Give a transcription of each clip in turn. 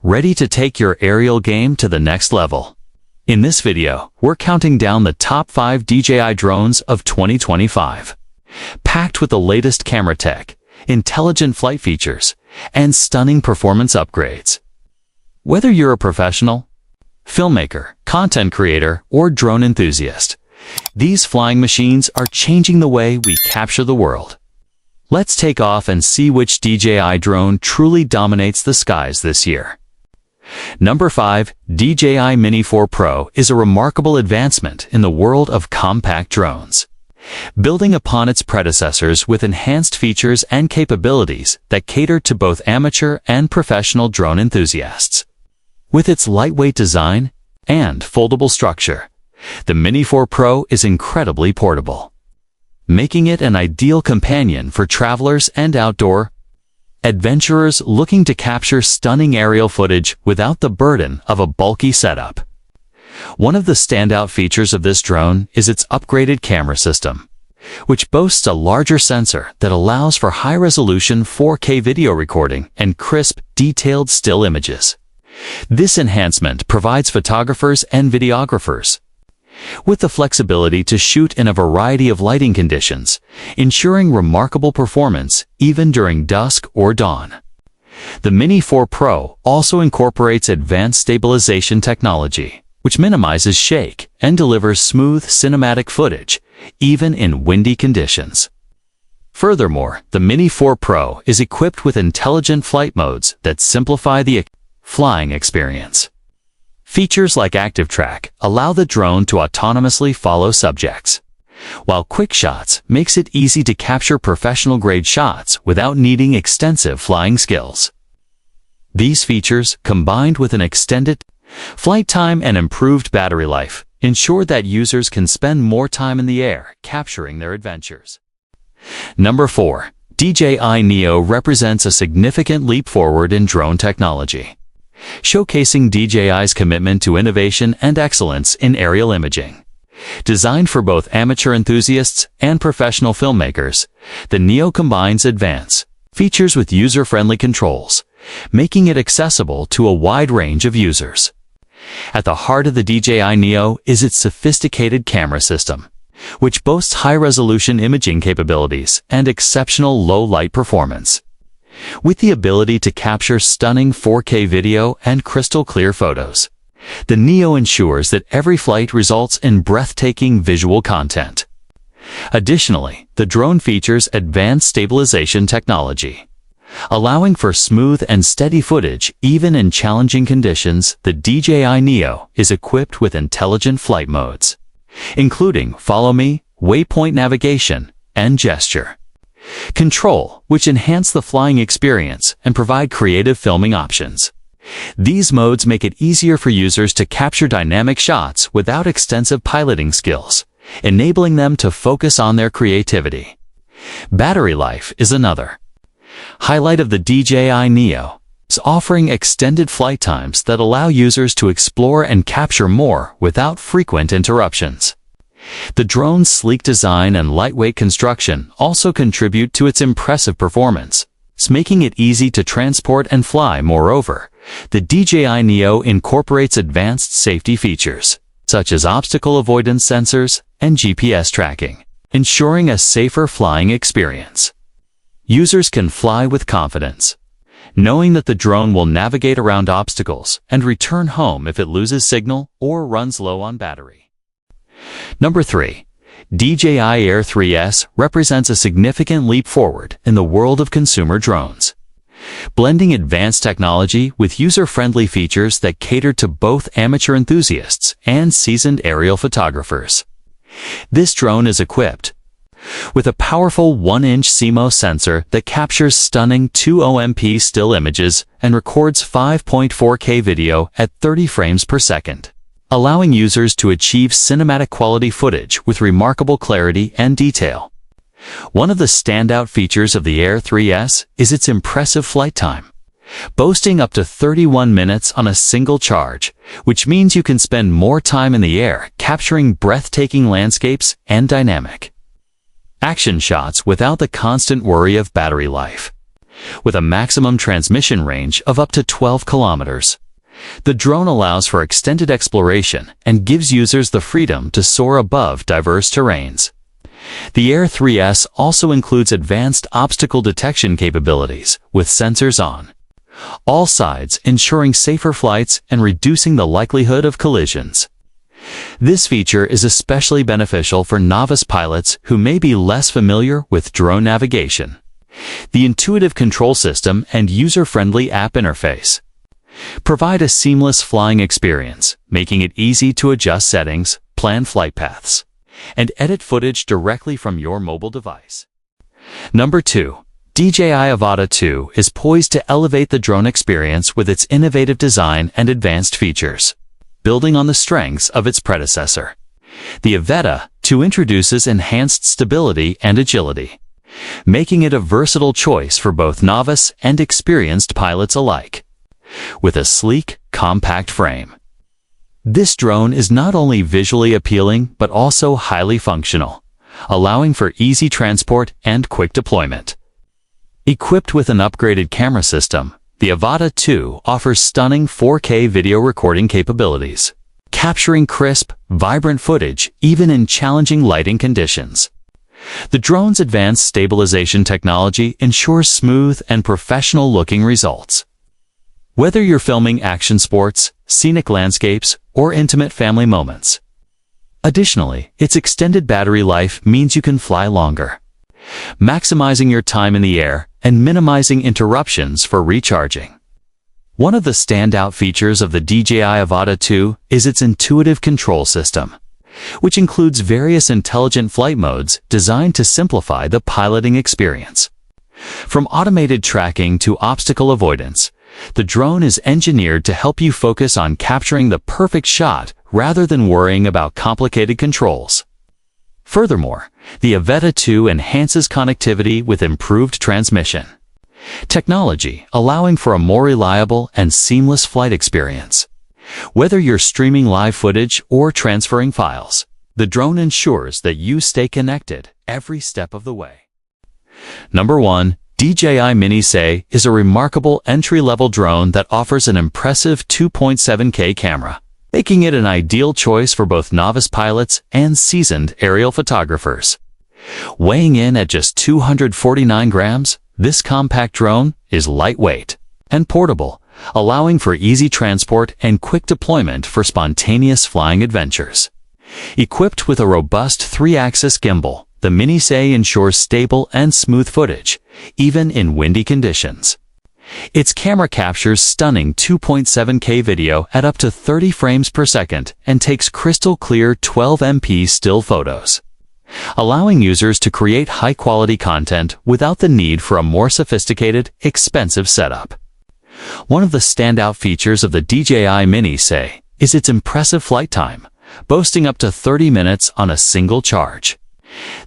ready to take your aerial game to the next level. In this video, we're counting down the top 5 DJI drones of 2025. Packed with the latest camera tech, intelligent flight features, and stunning performance upgrades. Whether you're a professional, filmmaker, content creator, or drone enthusiast, these flying machines are changing the way we capture the world. Let's take off and see which DJI drone truly dominates the skies this year. Number 5, DJI Mini 4 Pro is a remarkable advancement in the world of compact drones. Building upon its predecessors with enhanced features and capabilities that cater to both amateur and professional drone enthusiasts. With its lightweight design and foldable structure, the Mini 4 Pro is incredibly portable, making it an ideal companion for travelers and outdoor adventurers looking to capture stunning aerial footage without the burden of a bulky setup. One of the standout features of this drone is its upgraded camera system, which boasts a larger sensor that allows for high-resolution 4K video recording and crisp, detailed still images. This enhancement provides photographers and videographers with the flexibility to shoot in a variety of lighting conditions, ensuring remarkable performance even during dusk or dawn. The Mini 4 Pro also incorporates advanced stabilization technology, which minimizes shake and delivers smooth cinematic footage, even in windy conditions. Furthermore, the Mini 4 Pro is equipped with intelligent flight modes that simplify the flying experience. Features like Active Track allow the drone to autonomously follow subjects, while Quick Shots makes it easy to capture professional-grade shots without needing extensive flying skills. These features, combined with an extended flight time and improved battery life, ensure that users can spend more time in the air capturing their adventures. Number 4. DJI Neo represents a significant leap forward in drone technology, showcasing DJI's commitment to innovation and excellence in aerial imaging. Designed for both amateur enthusiasts and professional filmmakers, the Neo combines advanced features with user-friendly controls, making it accessible to a wide range of users. At the heart of the DJI Neo is its sophisticated camera system, which boasts high-resolution imaging capabilities and exceptional low-light performance. With the ability to capture stunning 4K video and crystal-clear photos, the Neo ensures that every flight results in breathtaking visual content. Additionally, the drone features advanced stabilization technology, allowing for smooth and steady footage even in challenging conditions. The DJI Neo is equipped with intelligent flight modes, including Follow Me, Waypoint Navigation, and Gesture Control, which enhance the flying experience and provide creative filming options. These modes make it easier for users to capture dynamic shots without extensive piloting skills, enabling them to focus on their creativity. Battery life is another highlight of the DJI Neo, offering extended flight times that allow users to explore and capture more without frequent interruptions. The drone's sleek design and lightweight construction also contribute to its impressive performance, making it easy to transport and fly. Moreover, the DJI Neo incorporates advanced safety features, such as obstacle avoidance sensors and GPS tracking, ensuring a safer flying experience. Users can fly with confidence, knowing that the drone will navigate around obstacles and return home if it loses signal or runs low on battery. Number 3. DJI Air 3S represents a significant leap forward in the world of consumer drones, blending advanced technology with user-friendly features that cater to both amateur enthusiasts and seasoned aerial photographers. This drone is equipped with a powerful 1-inch CMOS sensor that captures stunning 200p still images and records 5.4K video at 30 frames per second, allowing users to achieve cinematic quality footage with remarkable clarity and detail. One of the standout features of the Air 3S is its impressive flight time, boasting up to 31 minutes on a single charge, which means you can spend more time in the air capturing breathtaking landscapes and dynamic action shots without the constant worry of battery life. with a maximum transmission range of up to 12 kilometers. The drone allows for extended exploration and gives users the freedom to soar above diverse terrains. The Air 3S also includes advanced obstacle detection capabilities with sensors on all sides, ensuring safer flights and reducing the likelihood of collisions. This feature is especially beneficial for novice pilots who may be less familiar with drone navigation. The intuitive control system and user-friendly app interface provide a seamless flying experience, making it easy to adjust settings, plan flight paths, and edit footage directly from your mobile device. Number 2. DJI AVATA 2 is poised to elevate the drone experience with its innovative design and advanced features, building on the strengths of its predecessor. The AVATA 2 introduces enhanced stability and agility, making it a versatile choice for both novice and experienced pilots alike. With a sleek, compact frame, this drone is not only visually appealing but also highly functional, allowing for easy transport and quick deployment. Equipped with an upgraded camera system, the AVATA 2 offers stunning 4K video recording capabilities, capturing crisp, vibrant footage even in challenging lighting conditions. The drone's advanced stabilization technology ensures smooth and professional-looking results. Whether you're filming action sports, scenic landscapes, or intimate family moments. Additionally, its extended battery life means you can fly longer, maximizing your time in the air and minimizing interruptions for recharging. One of the standout features of the DJI AVATA 2 is its intuitive control system, which includes various intelligent flight modes designed to simplify the piloting experience. From automated tracking to obstacle avoidance, the drone is engineered to help you focus on capturing the perfect shot rather than worrying about complicated controls. Furthermore, the AVATA 2 enhances connectivity with improved transmission technology, allowing for a more reliable and seamless flight experience. Whether you're streaming live footage or transferring files, the drone ensures that you stay connected every step of the way. Number 1. DJI Mini SAY is a remarkable entry-level drone that offers an impressive 2.7K camera, making it an ideal choice for both novice pilots and seasoned aerial photographers. Weighing in at just 249 grams, this compact drone is lightweight and portable, allowing for easy transport and quick deployment for spontaneous flying adventures. Equipped with a robust 3-axis gimbal, the Mini SAY ensures stable and smooth footage, even in windy conditions. Its camera captures stunning 2.7K video at up to 30 frames per second and takes crystal clear 12MP still photos, allowing users to create high-quality content without the need for a more sophisticated, expensive setup. One of the standout features of the DJI Mini SAY is its impressive flight time, boasting up to 30 minutes on a single charge.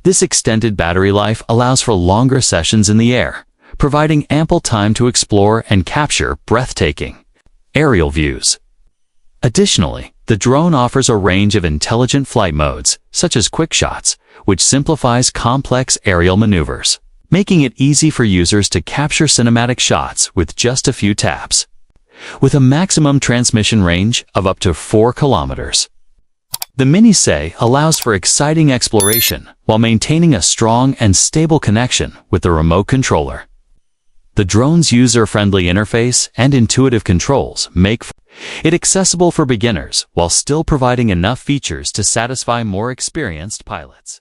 This extended battery life allows for longer sessions in the air, providing ample time to explore and capture breathtaking aerial views. Additionally, the drone offers a range of intelligent flight modes, such as quick shots, which simplifies complex aerial maneuvers, making it easy for users to capture cinematic shots with just a few taps. With a maximum transmission range of up to 4 kilometers, the Mini SAY allows for exciting exploration while maintaining a strong and stable connection with the remote controller. The drone's user-friendly interface and intuitive controls make it accessible for beginners while still providing enough features to satisfy more experienced pilots.